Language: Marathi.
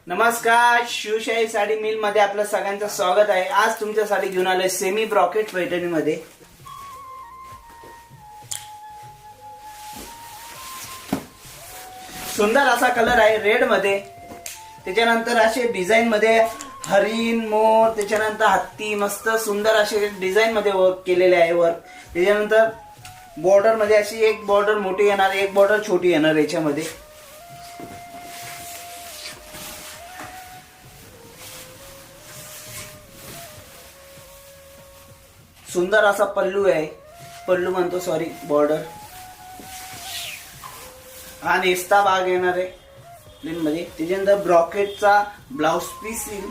नमस्कार, शिवशाही साडी मिल मध्ये आपलं सगळ्यांचं स्वागत आहे। आज तुमच्यासाठी घेऊन आलोय सेमी ब्रॉकेट पैठणी मध्ये सुंदर असा कलर आहे रेड मध्ये। त्याच्यानंतर असे डिझाइन मध्ये हरिण, मोर, त्याच्यानंतर हत्ती, मस्त सुंदर असे डिझाइन मध्ये वर्क केलेले आहे। वर्क त्याच्यानंतर बॉर्डर मध्ये अशी एक बॉर्डर मोठी येणार, एक बॉर्डर छोटी येणार याच्यामध्ये। सुंदर असा पल्लू आहे, पल्लू म्हणतो सॉरी, बॉर्डर हा नेस्ता भाग येणार आहे प्लेन मध्ये। त्याच्यानंतर ब्रॉकेटचा ब्लाउज पीस येईल।